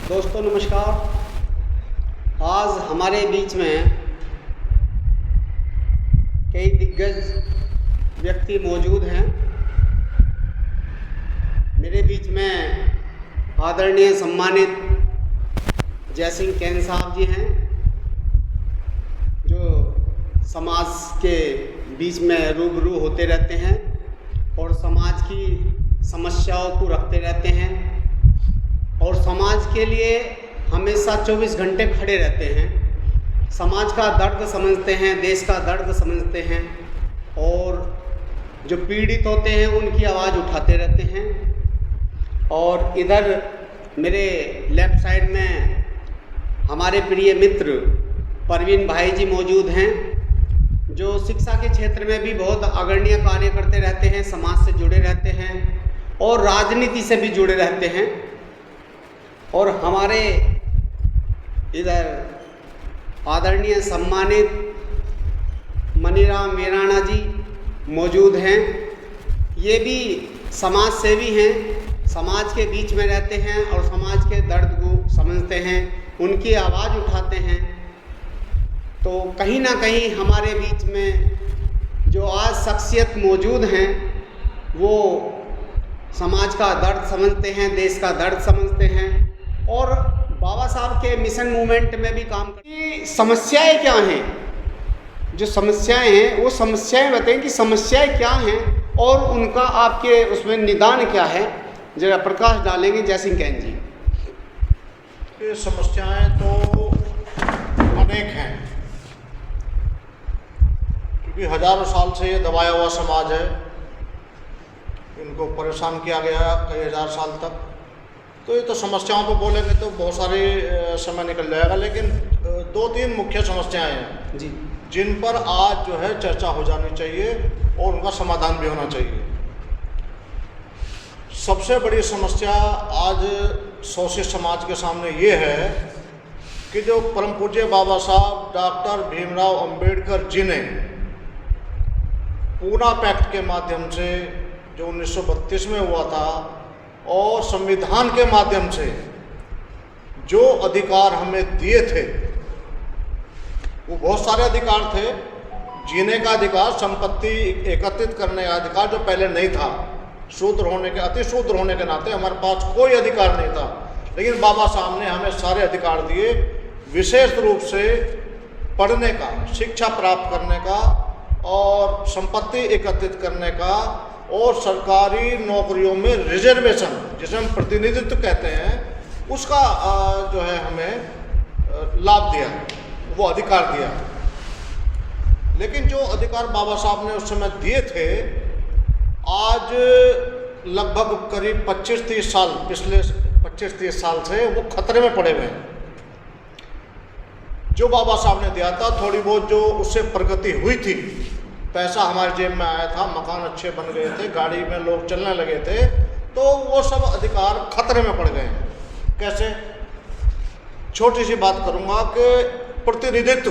दोस्तों नमस्कार। आज हमारे बीच में कई दिग्गज व्यक्ति मौजूद हैं। मेरे बीच में आदरणीय सम्मानित जयसिंह कैन साहब जी हैं, जो समाज के बीच में रूबरू होते रहते हैं और समाज की समस्याओं को रखते रहते हैं और समाज के लिए हमेशा 24 घंटे खड़े रहते हैं। समाज का दर्द समझते हैं, देश का दर्द समझते हैं और जो पीड़ित होते हैं उनकी आवाज़ उठाते रहते हैं। और इधर मेरे लेफ़्ट साइड में हमारे प्रिय मित्र परवीन भाई जी मौजूद हैं, जो शिक्षा के क्षेत्र में भी बहुत अग्रणीय कार्य करते रहते हैं, समाज से जुड़े रहते हैं और राजनीति से भी जुड़े रहते हैं। और हमारे इधर आदरणीय सम्मानित मनीराम मीराणा जी मौजूद हैं। ये भी समाज सेवी हैं, समाज के बीच में रहते हैं और समाज के दर्द को समझते हैं, उनकी आवाज़ उठाते हैं। तो कहीं ना कहीं हमारे बीच में जो आज शख्सियत मौजूद हैं वो समाज का दर्द समझते हैं, देश का दर्द समझते हैं और बाबा साहब के मिशन मूवमेंट में भी काम करते हैं। समस्याएं क्या हैं, जो समस्याएं हैं वो समस्याएं बताएं कि समस्याएं क्या हैं और उनका आपके उसमें निदान क्या है, जरा प्रकाश डालेंगे जयसिंह कैन जी। ये समस्याएं तो अनेक हैं, क्योंकि हजारों साल से ये दबाया हुआ समाज है, इनको परेशान किया गया कई हजार साल तक। तो ये तो समस्याओं पर बोलेंगे तो बहुत सारे समय निकल जाएगा, लेकिन दो तीन मुख्य समस्याएं हैं जी, जिन पर आज जो है चर्चा हो जानी चाहिए और उनका समाधान भी होना चाहिए। सबसे बड़ी समस्या आज शोषित समाज के सामने ये है कि जो परम पूज्य बाबा साहब डॉक्टर भीमराव अंबेडकर जी ने पूना पैक्ट के माध्यम से जो 1932 में हुआ था और संविधान के माध्यम से जो अधिकार हमें दिए थे, वो बहुत सारे अधिकार थे। जीने का अधिकार, संपत्ति एकत्रित करने का अधिकार जो पहले नहीं था, शूद्र होने के, अति शूद्र होने के नाते हमारे पास कोई अधिकार नहीं था, लेकिन बाबा साहब ने हमें सारे अधिकार दिए। विशेष रूप से पढ़ने का, शिक्षा प्राप्त करने का और संपत्ति एकत्रित करने का और सरकारी नौकरियों में रिजर्वेशन, जिसे हम प्रतिनिधित्व कहते हैं, उसका जो है हमें लाभ दिया, वो अधिकार दिया। लेकिन जो अधिकार बाबा साहब ने उस समय दिए थे, आज लगभग करीब 25-30 साल, पिछले 25-30 साल से वो खतरे में पड़े हुए हैं। जो बाबा साहब ने दिया था, थोड़ी बहुत जो उससे प्रगति हुई थी, पैसा हमारे जेब में आया था, मकान अच्छे बन गए थे, गाड़ी में लोग चलने लगे थे, तो वो सब अधिकार खतरे में पड़ गए हैं। कैसे? छोटी सी बात करूंगा कि प्रतिनिधित्व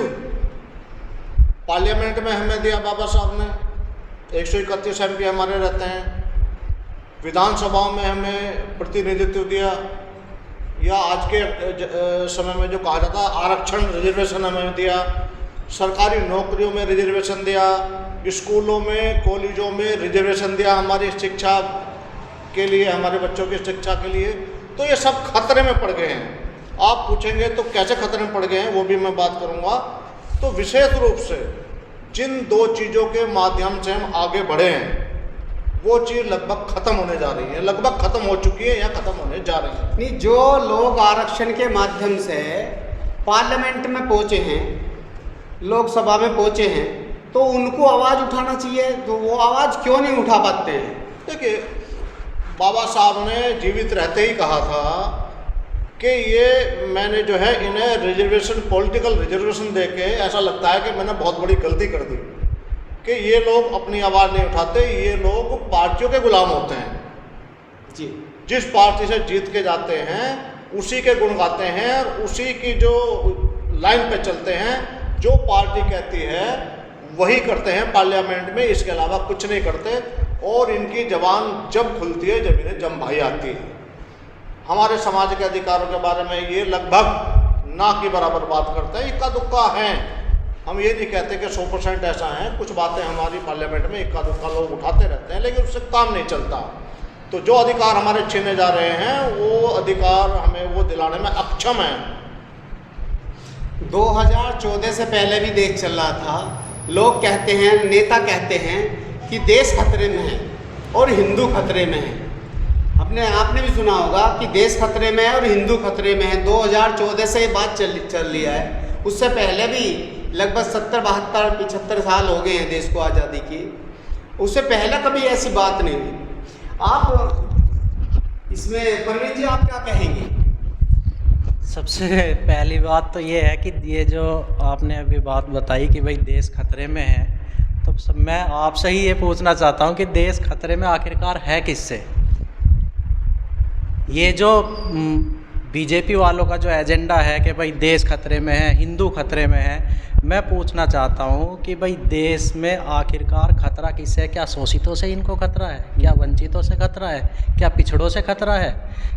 पार्लियामेंट में हमें दिया बाबा साहब ने, 131 MP हमारे रहते हैं। विधानसभाओं में हमें प्रतिनिधित्व दिया, या आज के समय में जो कहा जाता है आरक्षण, रिजर्वेशन हमें दिया। सरकारी नौकरियों में रिजर्वेशन दिया, स्कूलों में, कॉलेजों में रिजर्वेशन दिया हमारी शिक्षा के लिए, हमारे बच्चों की शिक्षा के लिए। तो ये सब खतरे में पड़ गए हैं। आप पूछेंगे तो कैसे खतरे में पड़ गए हैं, वो भी मैं बात करूँगा। तो विशेष रूप से जिन दो चीज़ों के माध्यम से हम आगे बढ़े हैं, वो चीज़ लगभग खत्म होने जा रही है, लगभग खत्म हो चुकी है या खत्म होने जा रही है। नहीं, जो लोग आरक्षण के माध्यम से पार्लियामेंट में पहुँचे हैं, लोकसभा में पहुँचे हैं, तो उनको आवाज़ उठाना चाहिए, तो वो आवाज़ क्यों नहीं उठा पाते हैं? देखिए, बाबा साहब ने जीवित रहते ही कहा था कि ये मैंने जो है इन्हें रिजर्वेशन, पॉलिटिकल रिजर्वेशन देके ऐसा लगता है कि मैंने बहुत बड़ी गलती कर दी, कि ये लोग अपनी आवाज़ नहीं उठाते, ये लोग पार्टियों के गुलाम होते हैं जी। जिस पार्टी से जीत के जाते हैं उसी के गुण गाते हैं और उसी की जो लाइन पे चलते हैं, जो पार्टी कहती है वही करते हैं पार्लियामेंट में, इसके अलावा कुछ नहीं करते। और इनकी जबान जब खुलती है जब इन्हें जम भाई आती है। हमारे समाज के अधिकारों के बारे में ये लगभग ना के बराबर बात करते हैं। इक्का दुक्का हैं, हम ये नहीं कहते कि 100% ऐसा है, कुछ बातें हमारी पार्लियामेंट में इक्का दुक्का लोग उठाते रहते हैं, लेकिन उससे काम नहीं चलता। तो जो अधिकार हमारे छीने जा रहे हैं वो अधिकार हमें वो दिलाने में अक्षम है। 2014 से पहले भी देश चल रहा था, लोग कहते हैं, नेता कहते हैं कि देश खतरे में है और हिंदू खतरे में है। आपने भी सुना होगा कि देश खतरे में है और हिंदू खतरे में है। 2014 से ये बात चल रही है। उससे पहले भी लगभग 70, 72, 75 साल हो गए हैं देश को आज़ादी की। उससे पहले कभी ऐसी बात नहीं हुई। आप इसमें परवीन जी आप क्या कहेंगे? सबसे पहली बात तो ये है कि ये जो आपने अभी बात बताई कि भाई देश खतरे में है, तो मैं आपसे ही ये पूछना चाहता हूँ कि देश खतरे में आखिरकार है किससे? ये जो बीजेपी वालों का जो एजेंडा है कि भाई देश खतरे में है, हिंदू खतरे में है, मैं पूछना चाहता हूँ कि भाई देश में आखिरकार खतरा किससे है? क्या शोषितों से इनको खतरा है? क्या वंचितों से खतरा है? क्या पिछड़ों से खतरा है?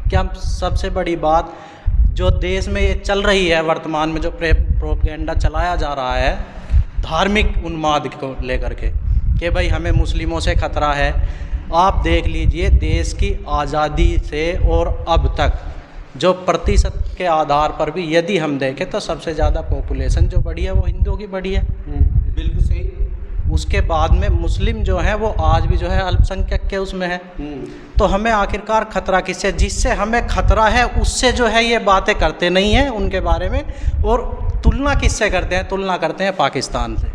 क्या सबसे बड़ी बात जो देश में ये चल रही है वर्तमान में, जो प्रोपेगेंडा चलाया जा रहा है धार्मिक उन्माद को लेकर के कि भाई हमें मुस्लिमों से खतरा है। आप देख लीजिए देश की आज़ादी से और अब तक जो प्रतिशत के आधार पर भी यदि हम देखें तो सबसे ज़्यादा पॉपुलेशन जो बढ़ी है वो हिंदुओं की बढ़ी है। बिल्कुल सही। उसके बाद में मुस्लिम जो है वो आज भी जो है अल्पसंख्यक के उसमें है। तो हमें आखिरकार खतरा किससे? जिससे हमें खतरा है उससे जो है ये बातें करते नहीं हैं उनके बारे में। और तुलना किससे करते हैं? तुलना करते हैं पाकिस्तान से,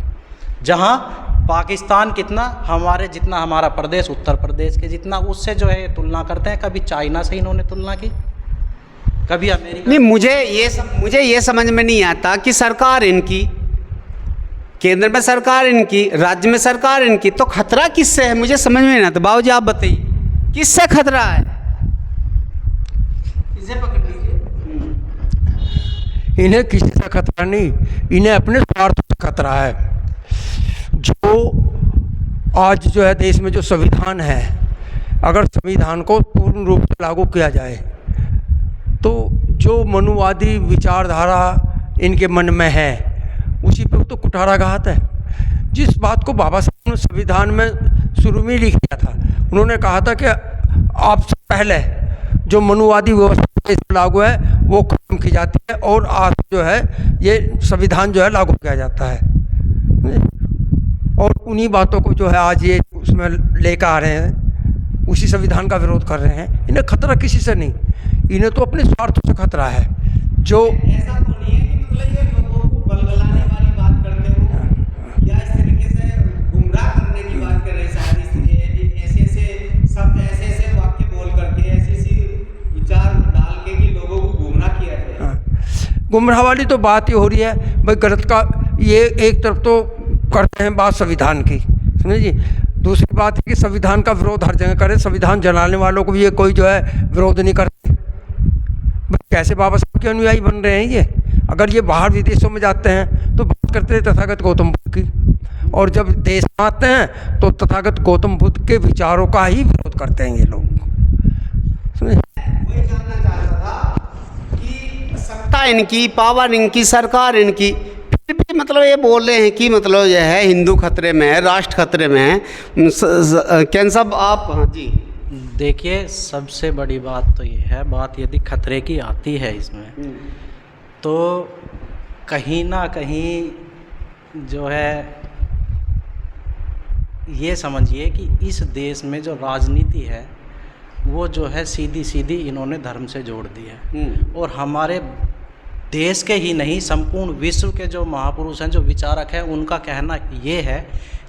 जहाँ पाकिस्तान कितना हमारे जितना हमारा प्रदेश उत्तर प्रदेश के जितना, उससे जो है ये तुलना करते हैं। कभी चाइना से इन्होंने तुलना की, कभी अमेरिका। नहीं, मुझे ये समझ में नहीं आता कि सरकार इनकी, केंद्र में सरकार इनकी, राज्य में सरकार इनकी, तो खतरा किससे है? मुझे समझ में नहीं आता। बाबू जी आप बताइए किससे खतरा है? इसे पकड़ लीजिए। इन्हें किसी से खतरा नहीं, इन्हें अपने स्वार्थ से खतरा है। जो आज जो है देश में जो संविधान है, अगर संविधान को पूर्ण रूप से लागू किया जाए तो जो मनुवादी विचारधारा इनके मन में है उसी पर तो कुठाराघात है। जिस बात को बाबा साहब ने संविधान में शुरू में लिख दिया था, उन्होंने कहा था कि आपसे पहले जो मनुवादी व्यवस्था लागू है वो खत्म की जाती है और आज जो है ये संविधान जो है लागू किया जाता है। और उन्हीं बातों को जो है आज ये उसमें लेकर आ रहे हैं, उसी संविधान का विरोध कर रहे हैं। इन्हें खतरा किसी से नहीं, इन्हें तो अपने स्वार्थ से खतरा है। जो ऐसा तो नहीं है कि मतलब ये लोगों को बलगलाने वाली बात करते हो या इस तरीके से गुमराह करने की बात कर रहे हैं, शायद ऐसे शब्द ऐसे वाक्य बोल करके ऐसी विचार डाल के कि लोगों को गुमराह किया जाए। गुमराह वाली तो बात ही हो रही है भाई, गलत का ये एक तरफ तो करते हैं बात संविधान की, समझिए। दूसरी बात है कि संविधान का विरोध हर जगह करें, संविधान जलाने वालों को भी ये कोई जो है विरोध नहीं करते। कैसे बाबा साहब के अनुयायी बन रहे हैं ये? अगर ये बाहर विदेशों में जाते हैं तो बात करते हैं तथागत गौतम बुद्ध की, और जब देश में आते हैं तो तथागत गौतम बुद्ध के विचारों का ही विरोध करते हैं ये लोग, समझे। वही जानना चाहता था कि सत्ता इनकी, पावर इनकी, सरकार इनकी, फिर भी मतलब ये बोल रहे हैं कि मतलब यह है हिंदू खतरे में है, राष्ट्र खतरे में है। कैन साहब आप? हाँ जी। देखिए सबसे बड़ी बात तो ये है, बात यदि खतरे की आती है इसमें तो कहीं ना कहीं जो है ये समझिए कि इस देश में जो राजनीति है वो जो है सीधी सीधी इन्होंने धर्म से जोड़ दी है। और हमारे देश के ही नहीं संपूर्ण विश्व के जो महापुरुष हैं, जो विचारक हैं, उनका कहना ये है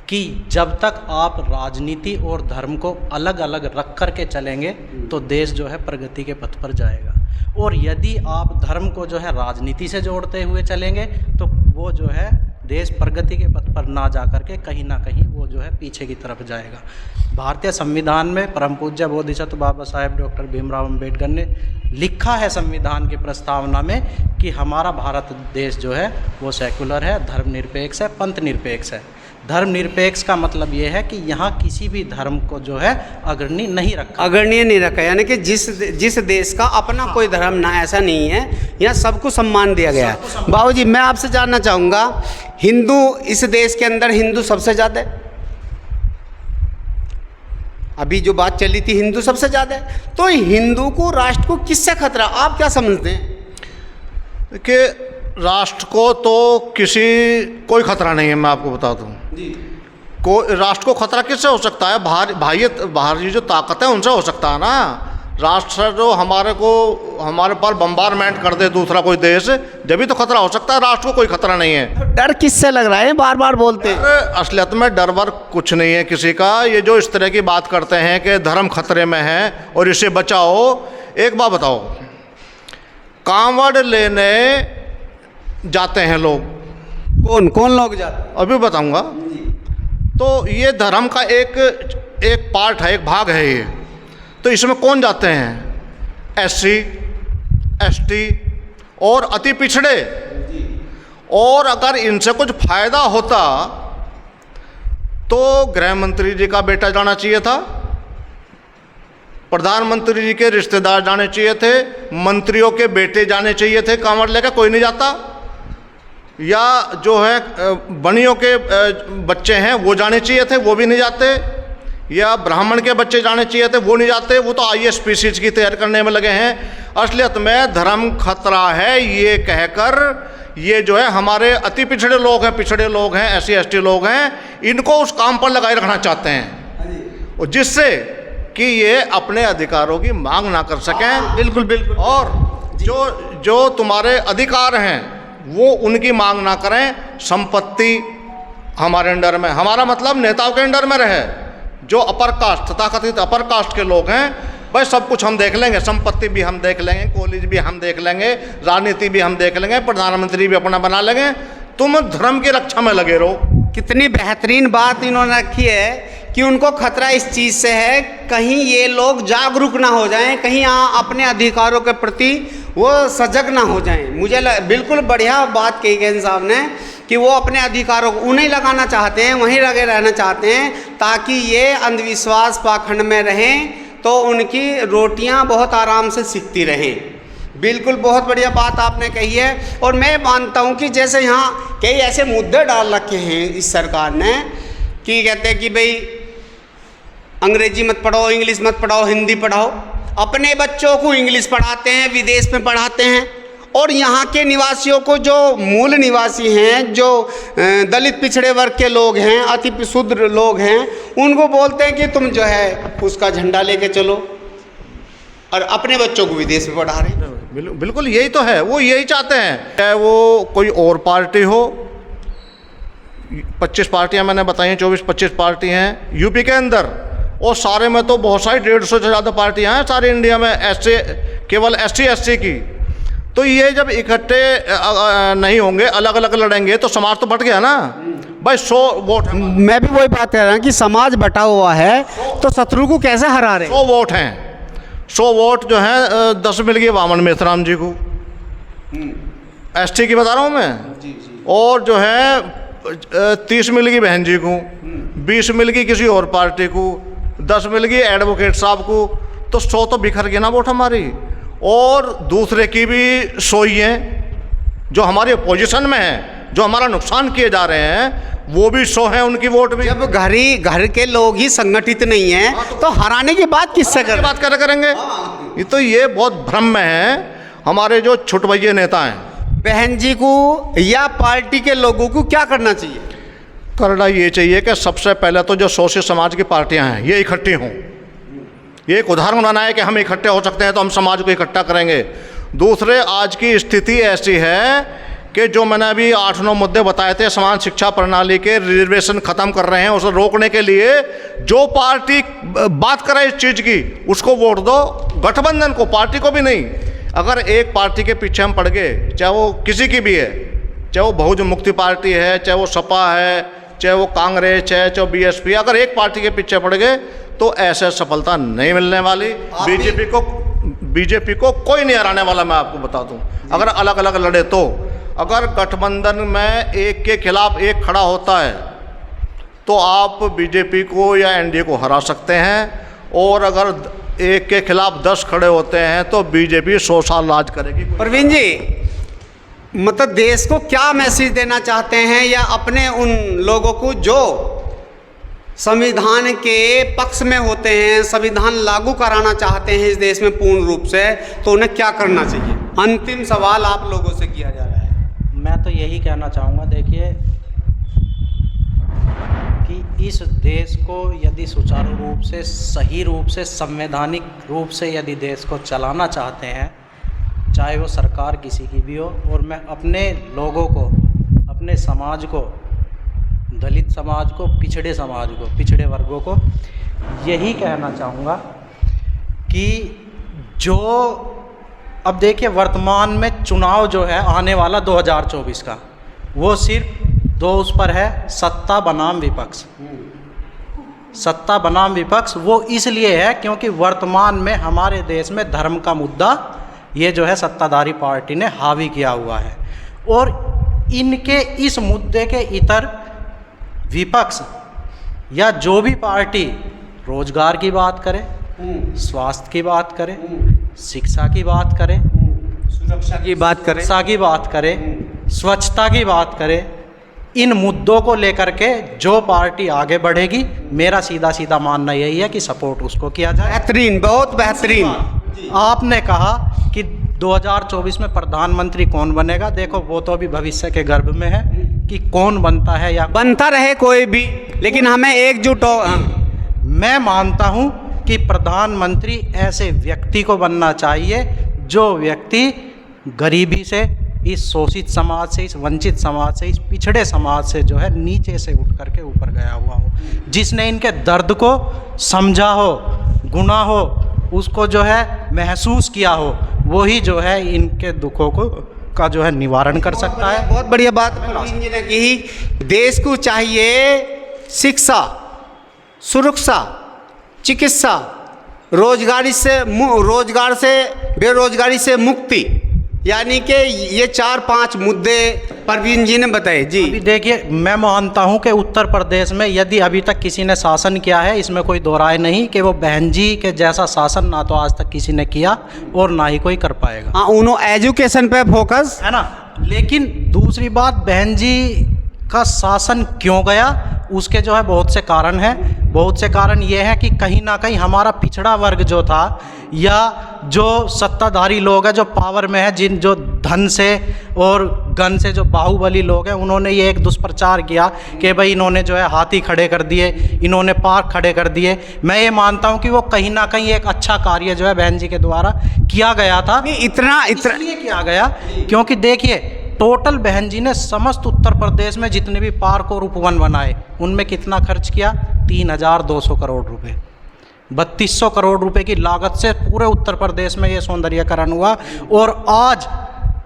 कि जब तक आप राजनीति और धर्म को अलग अलग रख कर के चलेंगे तो देश जो है प्रगति के पथ पर जाएगा। और यदि आप धर्म को जो है राजनीति से जोड़ते हुए चलेंगे तो वो जो है देश प्रगति के पथ पर ना जा कर के कहीं ना कहीं वो जो है पीछे की तरफ जाएगा। भारतीय संविधान में परम पूज्य बोधिसत्व बाबा साहेब डॉक्टर भीमराव अंबेडकर ने लिखा है संविधान की प्रस्तावना में कि हमारा भारत देश जो है वो सेकुलर है, धर्मनिरपेक्ष है, पंथ निरपेक्ष है। धर्मनिरपेक्ष का मतलब ये है कि यहाँ किसी भी धर्म को जो है अग्रणी नहीं रखा। अग्रणीय नहीं रखा, यानी कि जिस देश का अपना कोई धर्म ना, ऐसा नहीं है, यहाँ सबको सम्मान दिया गया है। बाबूजी, मैं आपसे जानना चाहूँगा, हिंदू इस देश के अंदर हिंदू सबसे ज़्यादा है? अभी जो बात चली थी, हिंदू सबसे ज़्यादा है, तो हिंदू को, राष्ट्र को किससे खतरा, आप क्या समझते हैं? कि राष्ट्र को तो कोई खतरा नहीं है, मैं आपको बता दूं। कोई राष्ट्र को खतरा किससे हो सकता है? बाहरी जो ताकत है उनसे हो सकता है ना। राष्ट्र जो हमारे पर बम्बारमेंट कर दे दूसरा कोई देश, जब भी तो खतरा हो सकता है। राष्ट्र को कोई खतरा नहीं है। डर किससे लग रहा है, बार बार बोलते हैं? असलियत में डर वर कुछ नहीं है किसी का। ये जो इस तरह की बात करते हैं कि धर्म खतरे में है और इसे बचाओ, एक बात बताओ, कांवड़ लेने जाते हैं लोग, कौन कौन लोग जाते हैं? अभी बताऊंगा। तो ये धर्म का एक पार्ट है, एक भाग है ये। तो इसमें कौन जाते हैं? SC, ST और अति पिछड़े। और अगर इनसे कुछ फायदा होता तो गृह मंत्री जी का बेटा जाना चाहिए था, प्रधानमंत्री जी के रिश्तेदार जाने चाहिए थे, मंत्रियों के बेटे जाने चाहिए थे। कांवड़ लेकर कोई नहीं जाता। या जो है बनियों के बच्चे हैं वो जाने चाहिए थे, वो भी नहीं जाते। या ब्राह्मण के बच्चे जाने चाहिए थे, वो नहीं जाते। वो तो IAS PCS की तैयारी करने में लगे हैं। असलियत में धर्म खतरा है ये कहकर ये जो है हमारे अति पिछड़े लोग हैं, पिछड़े लोग हैं, SC ST लोग हैं, इनको उस काम पर लगाए रखना चाहते हैं, और जिससे कि ये अपने अधिकारों की मांग ना कर सकें। बिल्कुल बिल्कुल। और जो तुम्हारे अधिकार हैं वो उनकी मांग ना करें। संपत्ति हमारे अंडर में, हमारा मतलब नेताओं के अंडर में रहे। जो अपर कास्ट, तथाकथित अपर कास्ट के लोग हैं, भाई सब कुछ हम देख लेंगे, संपत्ति भी हम देख लेंगे, कॉलेज भी हम देख लेंगे, राजनीति भी हम देख लेंगे, प्रधानमंत्री भी अपना बना लेंगे, तुम धर्म की रक्षा में लगे रहो। कितनी बेहतरीन बात इन्होंने रखी है कि उनको खतरा इस चीज़ से है, कहीं ये लोग जागरूक ना हो जाएं, कहीं अपने अधिकारों के प्रति वो सजग ना हो जाएं। मुझे बिल्कुल बढ़िया बात कही गई साहब ने कि वो अपने अधिकारों को उन्हें लगाना चाहते हैं, वहीं लगे रहना चाहते हैं, ताकि ये अंधविश्वास पाखंड में रहें तो उनकी रोटियां बहुत आराम से सिकती रहें। बिल्कुल बहुत बढ़िया बात आपने कही है। और मैं मानता हूं कि जैसे यहाँ कई ऐसे मुद्दे डाल रखे हैं इस सरकार ने कि कहते हैं कि भाई अंग्रेजी मत पढ़ाओ, इंग्लिश मत पढ़ाओ, हिंदी पढ़ाओ। अपने बच्चों को इंग्लिश पढ़ाते हैं, विदेश में पढ़ाते हैं, और यहाँ के निवासियों को, जो मूल निवासी हैं, जो दलित पिछड़े वर्ग के लोग हैं, अति शूद्र लोग हैं, उनको बोलते हैं कि तुम जो है उसका झंडा लेके चलो, और अपने बच्चों को विदेश में पढ़ा रहे हैं। बिल्कुल यही तो है, वो यही चाहते हैं। चाहे वो कोई और पार्टी हो, 25 पार्टियां मैंने बताई हैं, 24-25 पार्टी हैं यूपी के अंदर, और सारे में तो बहुत सारी 150 से ज़्यादा पार्टियां हैं सारे इंडिया में, केवल SC ST की। तो ये जब इकट्ठे नहीं होंगे, अलग अलग लड़ेंगे, तो समाज तो बट गया ना भाई। 100 वोट हैं। मैं भी वही बात कह रहा हूँ कि समाज बटा हुआ है, तो शत्रु को कैसे हरा रहे? 100 वोट हैं। 100 वोट जो हैं 10 मिल गए वामन मेथराम जी को, ST की बता रहा हूँ मैं, और जो है 30 मिल गई बहन जी को, 20 मिल गई किसी और पार्टी को, 10 मिल गई एडवोकेट साहब को, तो 100 तो बिखर गई ना वोट हमारी। और दूसरे की भी 100 ही हैं जो हमारी अपोजिशन में हैं, जो हमारा नुकसान किए जा रहे हैं, वो भी 100 हैं, उनकी वोट भी। जब घर के लोग ही संगठित नहीं हैं तो हराने की बात किससे करें? बात करेंगे? ये तो ये बहुत भ्रम में है हमारे जो छुटभैये नेता हैं। बहन जी को या पार्टी के लोगों को क्या करना चाहिए? करना ये चाहिए कि सबसे पहले तो जो सोशल समाज की पार्टियां हैं ये इकट्ठी हों। ये एक उदाहरण बनाना है कि हम इकट्ठे हो सकते हैं, तो हम समाज को इकट्ठा करेंगे। दूसरे, आज की स्थिति ऐसी है कि जो मैंने अभी 8-9 मुद्दे बताए थे, समान शिक्षा प्रणाली के रिजर्वेशन ख़त्म कर रहे हैं, उसे रोकने के लिए जो पार्टी बात करे इस चीज़ की उसको वोट दो, गठबंधन को, पार्टी को भी नहीं। अगर एक पार्टी के पीछे हम पड़ गए, चाहे वो किसी की भी है, चाहे वो बहुजन मुक्ति पार्टी है, चाहे वो सपा है, चाहे वो कांग्रेस, चाहे BSP, अगर एक पार्टी के पीछे पड़ गए तो ऐसे सफलता नहीं मिलने वाली। बीजेपी को कोई नहीं हराने वाला, मैं आपको बता दूं। अगर अलग अलग लड़े तो, अगर गठबंधन में एक के खिलाफ एक खड़ा होता है तो आप बीजेपी को या एनडीए को हरा सकते हैं, और अगर एक के खिलाफ 10 खड़े होते हैं तो बीजेपी 100 साल राज करेगी। परवीन जी, मतलब देश को क्या मैसेज देना चाहते हैं, या अपने उन लोगों को जो संविधान के पक्ष में होते हैं, संविधान लागू कराना चाहते हैं इस देश में पूर्ण रूप से, तो उन्हें क्या करना चाहिए? अंतिम सवाल आप लोगों से किया जा रहा है। मैं तो यही कहना चाहूँगा, देखिए कि इस देश को यदि सुचारू रूप से, सही रूप से, संवैधानिक रूप से यदि देश को चलाना चाहते हैं, चाहे वो सरकार किसी की भी हो, और मैं अपने लोगों को, अपने समाज को, दलित समाज को, पिछड़े समाज को, पिछड़े वर्गों को यही कहना चाहूँगा कि जो अब देखिए वर्तमान में चुनाव जो है आने वाला 2024 का, वो सिर्फ दो उस पर है, सत्ता बनाम विपक्ष। सत्ता बनाम विपक्ष वो इसलिए है क्योंकि वर्तमान में हमारे देश में धर्म का मुद्दा ये जो है सत्ताधारी पार्टी ने हावी किया हुआ है, और इनके इस मुद्दे के इतर विपक्ष या जो भी पार्टी रोजगार की बात करे, स्वास्थ्य की बात करे, शिक्षा की बात करे, सुरक्षा की बात करें, शिक्षा की बात करे, स्वच्छता की बात करे, इन मुद्दों को लेकर के जो पार्टी आगे बढ़ेगी, मेरा सीधा सीधा मानना यही है कि सपोर्ट उसको किया जाए। बेहतरीन, बहुत बेहतरीन। आपने कहा कि 2024 में प्रधानमंत्री कौन बनेगा, देखो वो तो अभी भविष्य के गर्भ में है कि कौन बनता है या बनता रहे कोई भी, लेकिन हमें एकजुट हो। मैं मानता हूं कि प्रधानमंत्री ऐसे व्यक्ति को बनना चाहिए जो व्यक्ति गरीबी से, इस शोषित समाज से, इस वंचित समाज से, इस पिछड़े समाज से जो है नीचे से उठ करके ऊपर गया हुआ हो, जिसने इनके दर्द को समझा हो, गुना हो, उसको जो है महसूस किया हो, वही जो है इनके दुखों को का जो है निवारण कर सकता है। बहुत बढ़िया बात परवीन जी ने की। देश को चाहिए शिक्षा, सुरक्षा, चिकित्सा, रोजगार से बेरोजगारी से मुक्ति, यानी कि ये 4-5 मुद्दे परवीन जी ने बताए जी। अभी देखिए, मैं मानता हूं कि उत्तर प्रदेश में यदि अभी तक किसी ने शासन किया है, इसमें कोई दो राय नहीं कि वो बहन जी के जैसा शासन ना तो आज तक किसी ने किया और ना ही कोई कर पाएगा। हाँ, उन्होंने एजुकेशन पे फोकस है ना। लेकिन दूसरी बात, बहन जी का शासन क्यों गया, उसके जो है बहुत से कारण हैं। बहुत से कारण ये हैं कि कहीं ना कहीं हमारा पिछड़ा वर्ग जो था, या जो सत्ताधारी लोग हैं जो पावर में है, जिन जो धन से और गन से जो बाहुबली लोग हैं, उन्होंने ये एक दुष्प्रचार किया कि भाई इन्होंने जो है हाथी खड़े कर दिए, इन्होंने पार्क खड़े कर दिए। मैं ये मानता हूँ कि वो कहीं ना कहीं एक अच्छा कार्य जो है बहन जी के द्वारा किया गया था। इतना इसलिए किया गया क्योंकि देखिए, टोटल बहन जी ने समस्त उत्तर प्रदेश में जितने भी पार्क और उपवन बनाए, उनमें कितना खर्च किया? 3200 करोड़ रुपए। 3200 करोड़ रुपए की लागत से पूरे उत्तर प्रदेश में ये सौंदर्यीकरण हुआ। और आज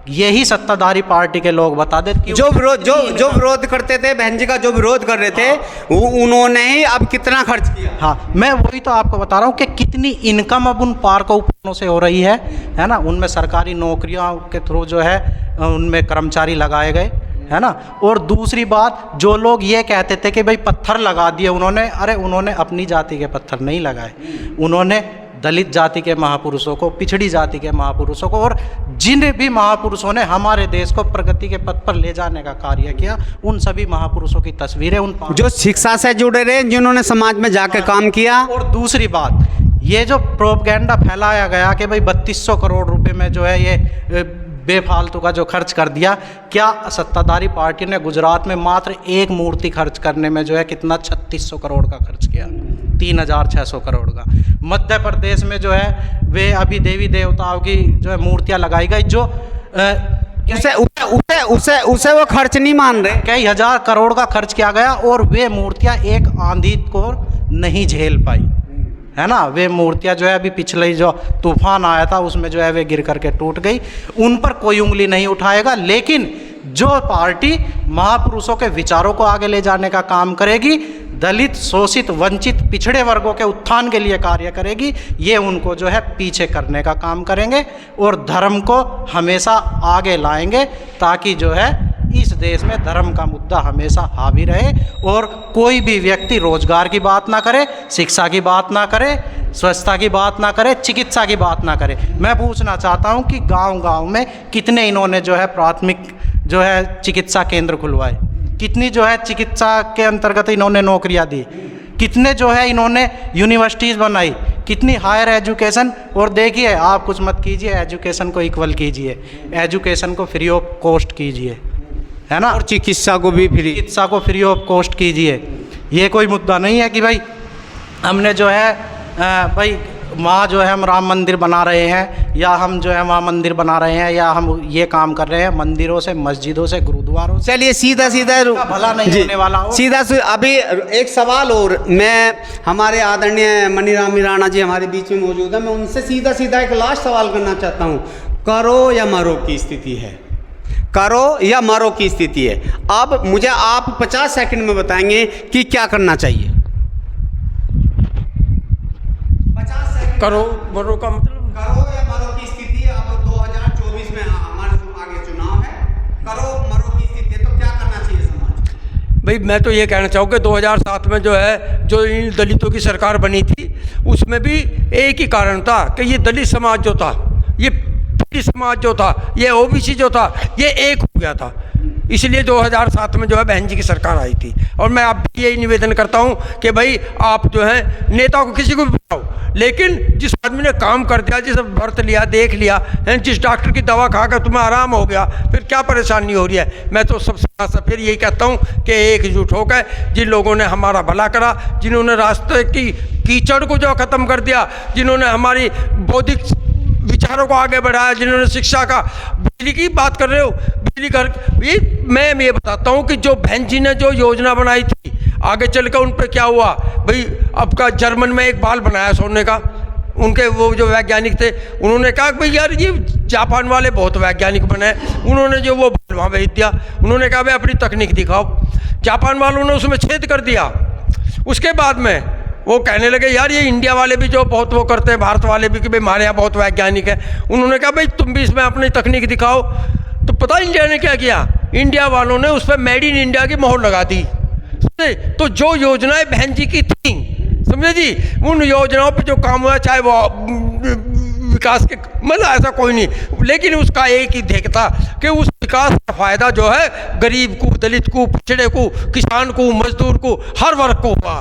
यही सत्ताधारी पार्टी के लोग बता देते जो विरोध करते थे, बहन जी का जो विरोध कर रहे थे, उन्होंने ही अब कितना खर्च किया। हाँ, मैं वही तो आपको बता रहा हूँ कि कितनी इनकम अब उन पार्कों उपवनों से हो रही है ना। उनमें सरकारी नौकरियों के थ्रू जो है उनमें कर्मचारी लगाए गए, है ना। और दूसरी बात, जो लोग ये कहते थे कि भाई पत्थर लगा दिए उन्होंने, अरे उन्होंने अपनी जाति के पत्थर नहीं लगाए, उन्होंने दलित जाति के महापुरुषों को, पिछड़ी जाति के महापुरुषों को, और जिन भी महापुरुषों ने हमारे देश को प्रगति के पथ पर ले जाने का कार्य किया, उन सभी महापुरुषों की तस्वीरें, उन जो शिक्षा से जुड़े रहे, जिन्होंने समाज में जाकर काम किया। और दूसरी बात, ये जो प्रोपगेंडा फैलाया गया कि भाई 3200 करोड़ रुपए में जो है ये बेफालतू का जो खर्च कर दिया, क्या सत्ताधारी पार्टी ने गुजरात में मात्र एक मूर्ति खर्च करने में जो है कितना 3600 करोड़ का खर्च किया, 3600 करोड़ का। मध्य प्रदेश में जो है वे अभी देवी देवताओं की जो है मूर्तियां लगाई गई, जो उसे वो खर्च नहीं मान रहे। कई हजार करोड़ का खर्च किया गया और वे मूर्तियां एक आंधी को नहीं झेल पाई, है ना। वे मूर्तियां जो है अभी पिछले जो तूफान आया था उसमें जो है वे गिर करके टूट गई। उन पर कोई उंगली नहीं उठाएगा, लेकिन जो पार्टी महापुरुषों के विचारों को आगे ले जाने का काम करेगी, दलित, शोषित, वंचित, पिछड़े वर्गों के उत्थान के लिए कार्य करेगी, ये उनको जो है पीछे करने का काम करेंगे और धर्म को हमेशा आगे लाएंगे, ताकि जो है इस देश में धर्म का मुद्दा हमेशा हावी रहे और कोई भी व्यक्ति रोजगार की बात ना करे, शिक्षा की बात ना करे, स्वच्छता की बात ना करे, चिकित्सा की बात ना करे। मैं पूछना चाहता हूं कि गांव-गांव में कितने इन्होंने जो है प्राथमिक जो है चिकित्सा केंद्र खुलवाए, कितनी जो है चिकित्सा के अंतर्गत इन्होंने नौकरियां दी, कितने जो है इन्होंने यूनिवर्सिटीज़ बनाई, कितनी हायर एजुकेशन। और देखिए, आप कुछ मत कीजिए, एजुकेशन को इक्वल कीजिए, एजुकेशन को फ्री ऑफ कॉस्ट कीजिए, है ना, और चिकित्सा को भी फ्री, चिकित्सा को फ्री ऑफ कॉस्ट कीजिए। ये कोई मुद्दा नहीं है कि भाई हमने जो है भाई वहाँ जो है हम राम मंदिर बना रहे हैं, या हम जो है वहाँ मंदिर बना रहे हैं, या हम ये काम कर रहे हैं। मंदिरों से, मस्जिदों से, गुरुद्वारों से चलिए सीधा भला नहीं होने वाला हो। सीधा अभी एक सवाल और, मैं हमारे आदरणीय मनीराम मीराणा जी हमारे बीच में मौजूद है, मैं उनसे सीधा एक लास्ट सवाल करना चाहता हूँ। करो या मरो की स्थिति है, करो या मरो की स्थिति है। अब मुझे आप 50 सेकंड में बताएंगे कि क्या करना चाहिए। 50 सेकंड। करो मरो का मतलब करो या मरो की स्थिति है। अब 2024 में हमारे आगे चुनाव है, करो मरो की स्थिति है, तो क्या करना चाहिए समाज? भाई मैं तो ये कहना चाहूँगा 2007 में जो है जो इन दलितों की सरकार बनी थी, उसमें भी एक ही कारण था कि ये दलित समाज जो था, ये पिछड़ी समाज जो था, ये ओबीसी जो था, ये एक हो गया था। इसलिए 2007 में जो है बहन जी की सरकार आई थी। और मैं आप यही निवेदन करता हूँ कि भाई आप जो है नेता को किसी को भी बनाओ, लेकिन जिस आदमी ने काम कर दिया, जिसे व्रत लिया, देख लिया, जिस डॉक्टर की दवा खाकर तुम्हें आराम हो गया, फिर क्या परेशानी हो रही है। मैं तो सबसे फिर यही कहता हूँ कि एकजुट होकर जिन लोगों ने हमारा भला करा, जिन्होंने रास्ते की कीचड़ को जो ख़त्म कर दिया, जिन्होंने हमारी बौद्धिक विचारों को आगे बढ़ाया, जिन्होंने शिक्षा का, बिजली की बात कर रहे हो, बिजली घर, ये मैं ये बताता हूँ कि जो बहन जी ने जो योजना बनाई थी, आगे चलकर उन पर क्या हुआ। भाई आपका जर्मन में एक बाल बनाया सोने का, उनके वो जो वैज्ञानिक थे, उन्होंने कहा भाई यार ये जापान वाले बहुत वैज्ञानिक बने, उन्होंने जो वो बाल वहाँ भेज दिया। उन्होंने कहा भाई अपनी तकनीक दिखाओ, जापान वालों ने उसमें छेद कर दिया। उसके बाद में वो कहने लगे यार ये इंडिया वाले भी जो बहुत वो करते हैं, भारत वाले भी कि भाई हमारे यहाँ बहुत वैज्ञानिक है। उन्होंने कहा भाई तुम भी इसमें अपनी तकनीक दिखाओ। तो पता इंडिया ने क्या किया, इंडिया वालों ने उस पर मेड इन इंडिया की मोहर लगा दी। तो जो योजनाएं बहन जी की थी, समझे जी, उन योजनाओं पे जो काम हुआ, चाहे वो विकास के मतलब ऐसा कोई नहीं, लेकिन उसका एक ही देखता कि उस विकास का फायदा जो है गरीब को, दलित को, पिछड़े को, किसान को, मजदूर को, हर वर्ग को हुआ।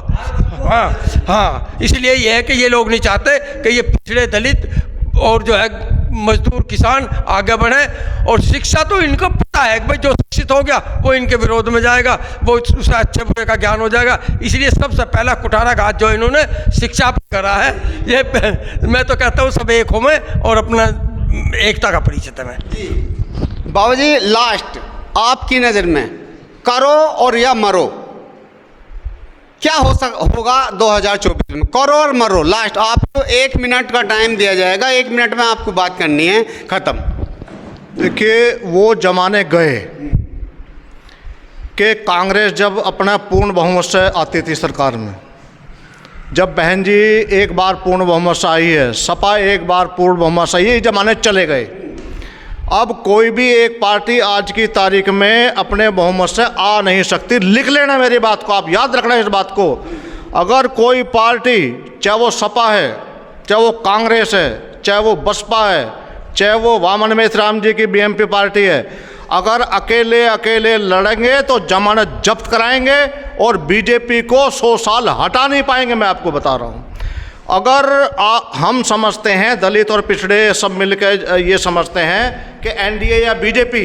हाँ, इसलिए ये है कि ये लोग नहीं चाहते कि ये पिछड़े, दलित और जो है मजदूर, किसान आगे बढ़े। और शिक्षा तो इनको पता है कि भाई जो शिक्षित हो गया वो इनके विरोध में जाएगा, वो उसे अच्छे बुरे का ज्ञान हो जाएगा। इसलिए सबसे पहला कुठाराघात जो इन्होंने शिक्षा पर करा है, ये मैं तो कहता हूँ सब एक हो में और अपना एकता का परिचय में। बाबा जी लास्ट आपकी नज़र में करो और या मरो, क्या होगा 2024 में? करो और मरो, लास्ट आपको 1 मिनट का टाइम दिया जाएगा, 1 मिनट में आपको बात करनी है, ख़त्म। देखिए वो जमाने गए कि कांग्रेस जब अपना पूर्ण बहुमत से आती थी सरकार में, जब बहन जी एक बार पूर्ण बहुमत से आई है, सपा एक बार पूर्ण बहुमत से आई है, ये जमाने चले गए। अब कोई भी एक पार्टी आज की तारीख में अपने बहुमत से आ नहीं सकती। लिख लेना मेरी बात को, आप याद रखना इस बात को। अगर कोई पार्टी, चाहे वो सपा है, चाहे वो कांग्रेस है, चाहे वो बसपा है, चाहे वो वामन मेथराम जी की बीएमपी पार्टी है, अगर अकेले लड़ेंगे तो जमानत जब्त कराएंगे और बीजेपी को 100 साल हटा नहीं पाएंगे, मैं आपको बता रहा हूँ। अगर हम समझते हैं, दलित और पिछड़े सब मिलकर ये समझते हैं कि एनडीए या बीजेपी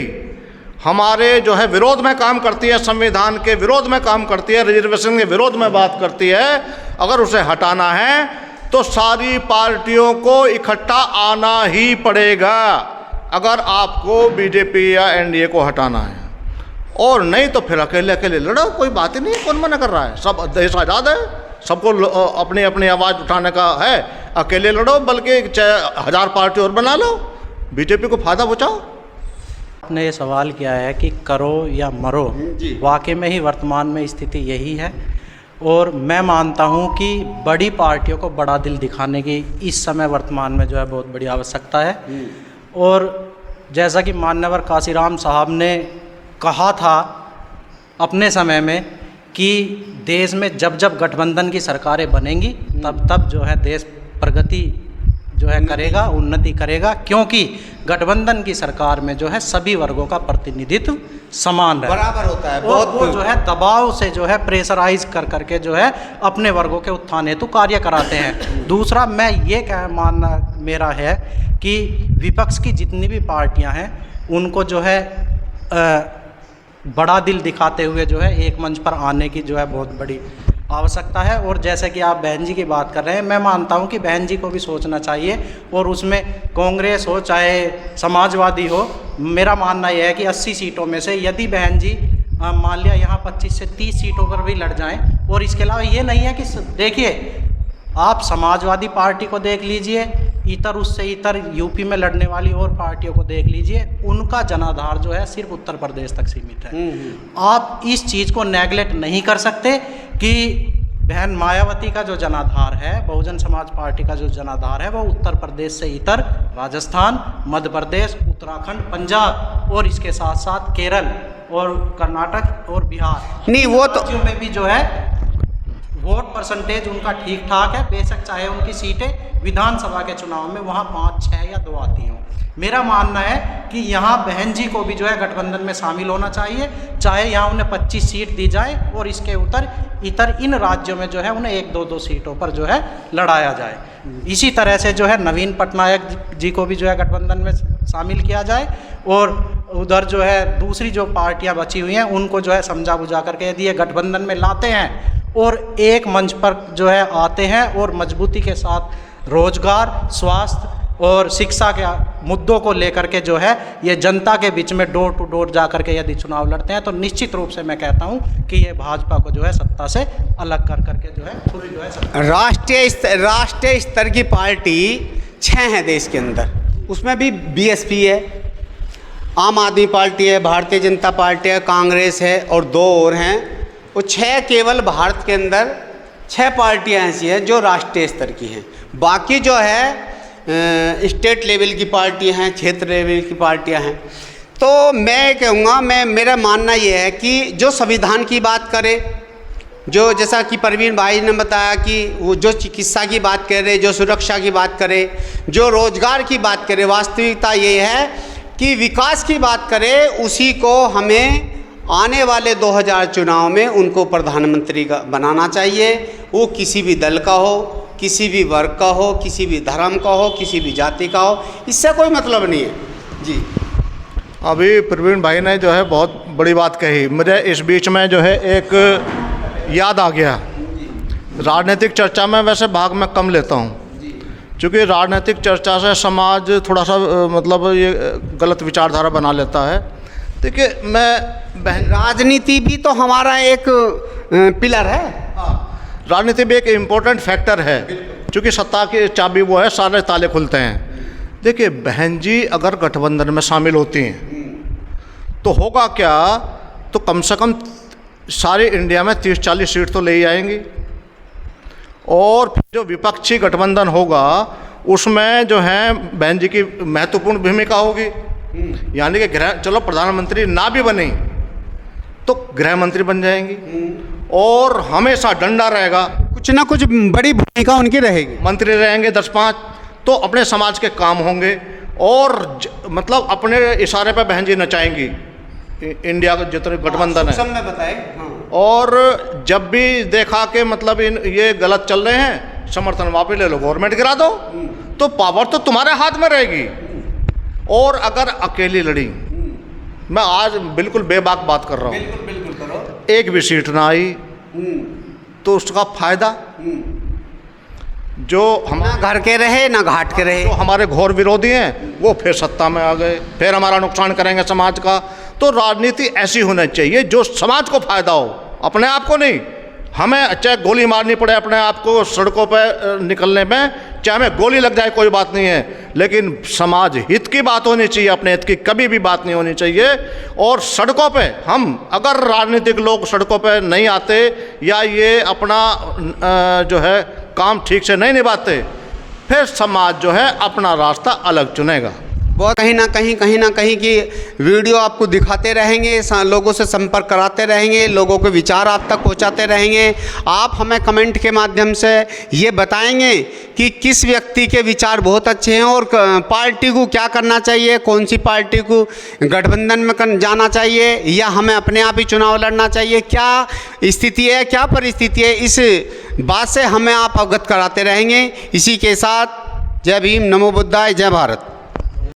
हमारे जो है विरोध में काम करती है, संविधान के विरोध में काम करती है, रिजर्वेशन के विरोध में बात करती है, अगर उसे हटाना है तो सारी पार्टियों को इकट्ठा आना ही पड़ेगा अगर आपको बीजेपी या एनडीए को हटाना है। और नहीं तो फिर अकेले लड़ो, कोई बात ही नहीं, कौन मना कर रहा है, सब देश आज़ाद है, सबको अपनी अपनी आवाज़ उठाने का है। अकेले लड़ो, बल्कि चाहे 1000 पार्टी और बना लो, बीजेपी को फ़ायदा पहुँचाओ। आपने ये सवाल किया है कि करो या मरो, वाकई में ही वर्तमान में स्थिति यही है। और मैं मानता हूँ कि बड़ी पार्टियों को बड़ा दिल दिखाने की इस समय वर्तमान में जो है बहुत बड़ी आवश्यकता है। और जैसा कि मान्यवर काशीराम साहब ने कहा था अपने समय में कि देश में जब जब गठबंधन की सरकारें बनेंगी तब तब जो है देश प्रगति जो है करेगा, उन्नति करेगा, क्योंकि गठबंधन की सरकार में जो है सभी वर्गों का प्रतिनिधित्व समान है, बराबर होता है। और वो जो है दबाव से जो है प्रेशराइज कर करके जो है अपने वर्गों के उत्थान हेतु कार्य कराते हैं। दूसरा, मैं ये क्या मानना मेरा है कि विपक्ष की जितनी भी पार्टियां हैं उनको जो है बड़ा दिल दिखाते हुए जो है एक मंच पर आने की जो है बहुत बड़ी आवश्यकता है। और जैसे कि आप बहन जी की बात कर रहे हैं, मैं मानता हूं कि बहन जी को भी सोचना चाहिए, और उसमें कांग्रेस हो चाहे समाजवादी हो, मेरा मानना यह है कि 80 सीटों में से यदि बहन जी मान लिया यहाँ 25 से 30 सीटों पर भी लड़ जाएं, और इसके अलावा ये नहीं है कि देखिए आप समाजवादी पार्टी को देख लीजिए, इतर उससे इतर यूपी में लड़ने वाली और पार्टियों को देख लीजिए, उनका जनाधार जो है सिर्फ उत्तर प्रदेश तक सीमित है। आप इस चीज़ को नेगलेक्ट नहीं कर सकते कि बहन मायावती का जो जनाधार है, बहुजन समाज पार्टी का जो जनाधार है, वो उत्तर प्रदेश से इतर राजस्थान, मध्य प्रदेश, उत्तराखंड, पंजाब और इसके साथ साथ केरल और कर्नाटक और बिहार, नहीं वो तो राज्यों में भी जो है वोट परसेंटेज उनका ठीक ठाक है, बेशक चाहे उनकी सीटें विधानसभा के चुनाव में वहाँ 5, 6 या 2 आती हों। मेरा मानना है कि यहाँ बहन जी को भी जो है गठबंधन में शामिल होना चाहिए, चाहे यहाँ उन्हें 25 सीट दी जाए और इसके इतर इन राज्यों में जो है उन्हें 1-2 सीटों पर जो है लड़ाया जाए। इसी तरह से जो है नवीन पटनायक जी को भी जो है गठबंधन में शामिल किया जाए, और उधर जो है दूसरी जो पार्टियाँ बची हुई हैं उनको जो है समझा बुझा करके यदि ये गठबंधन में लाते हैं और एक मंच पर जो है आते हैं और मजबूती के साथ रोजगार, स्वास्थ्य और शिक्षा के मुद्दों को लेकर के जो है ये जनता के बीच में डोर टू डोर जा करके यदि चुनाव लड़ते हैं, तो निश्चित रूप से मैं कहता हूं कि ये भाजपा को जो है सत्ता से अलग कर करके जो है पूरी जो है राष्ट्रीय स्तर की पार्टी 6 हैं देश के अंदर, उसमें भी बीएसपी है, आम आदमी पार्टी है, भारतीय जनता पार्टी है, कांग्रेस है और 2 और हैं। वो 6 केवल भारत के अंदर 6 पार्टियाँ ऐसी हैं जो राष्ट्रीय स्तर की हैं। बाकी जो है स्टेट लेवल की पार्टियाँ हैं, क्षेत्र लेवल की पार्टियाँ हैं। तो मैं कहूँगा, मेरा मानना ये है कि जो संविधान की बात करे, जो जैसा कि परवीन भाई ने बताया कि वो जो चिकित्सा की बात करे, जो सुरक्षा की बात करे, जो रोजगार की बात करे, वास्तविकता ये है कि विकास की बात करे, उसी को हमें आने वाले 2000 चुनाव में उनको प्रधानमंत्री का बनाना चाहिए। वो किसी भी दल का हो, किसी भी वर्ग का हो, किसी भी धर्म का हो, किसी भी जाति का हो, इससे कोई मतलब नहीं है जी। अभी प्रवीण भाई ने जो है बहुत बड़ी बात कही, मुझे इस बीच में जो है एक याद आ गया। राजनीतिक चर्चा में वैसे भाग में कम लेता हूँ, क्योंकि राजनीतिक चर्चा से समाज थोड़ा सा मतलब ये गलत विचारधारा बना लेता है। देखिए, राजनीति भी तो हमारा एक पिलर है। राजनीति भी एक इम्पोर्टेंट फैक्टर है, क्योंकि सत्ता की चाबी वो है, सारे ताले खुलते हैं। देखिए, बहन जी अगर गठबंधन में शामिल होती हैं तो होगा क्या, तो कम से कम सारे इंडिया में 30-40 सीट तो ले ही आएंगी, और फिर जो विपक्षी गठबंधन होगा उसमें जो है बहन जी की महत्वपूर्ण भूमिका होगी। यानी कि चलो प्रधानमंत्री ना भी बने तो गृह मंत्री बन जाएंगी, और हमेशा डंडा रहेगा, कुछ ना कुछ बड़ी भूमिका उनकी रहेगी। मंत्री रहेंगे 10-5, तो अपने समाज के काम होंगे, और मतलब अपने इशारे पर बहन जी नचाएंगी इंडिया का जितने गठबंधन है। में बताए। और जब भी देखा कि मतलब ये गलत चल रहे हैं, समर्थन वापस ले लो, गवर्नमेंट गिरा दो, तो पावर तो तुम्हारे हाथ में रहेगी। और अगर अकेली लड़ी, मैं आज बिल्कुल बेबाक बात कर रहा हूँ, बिल्कुल करो, एक भी सीट ना आई तो उसका फायदा जो हम घर के रहे ना घाट के रहे, जो हमारे घोर विरोधी हैं वो फिर सत्ता में आ गए, फिर हमारा नुकसान करेंगे समाज का। तो राजनीति ऐसी होनी चाहिए जो समाज को फायदा हो, अपने आप को नहीं। हमें चाहे गोली मारनी पड़े अपने आप को सड़कों पर निकलने में, चाहे हमें गोली लग जाए, कोई बात नहीं है, लेकिन समाज हित की बात होनी चाहिए, अपने हित की कभी भी बात नहीं होनी चाहिए। और सड़कों पे हम अगर राजनीतिक लोग सड़कों पे नहीं आते या ये अपना जो है काम ठीक से नहीं निभाते, फिर समाज जो है अपना रास्ता अलग चुनेगा। बहुत कहीं ना कहीं की वीडियो आपको दिखाते रहेंगे, लोगों से संपर्क कराते रहेंगे, लोगों के विचार आप तक पहुंचाते रहेंगे। आप हमें कमेंट के माध्यम से ये बताएंगे कि किस व्यक्ति के विचार बहुत अच्छे हैं और पार्टी को क्या करना चाहिए, कौन सी पार्टी को गठबंधन में जाना चाहिए या हमें अपने आप ही चुनाव लड़ना चाहिए, क्या स्थिति है, क्या परिस्थिति है, इस बात से हमें आप अवगत कराते रहेंगे। इसी के साथ जय भीम, नमो बुद्धाय, जय भारत।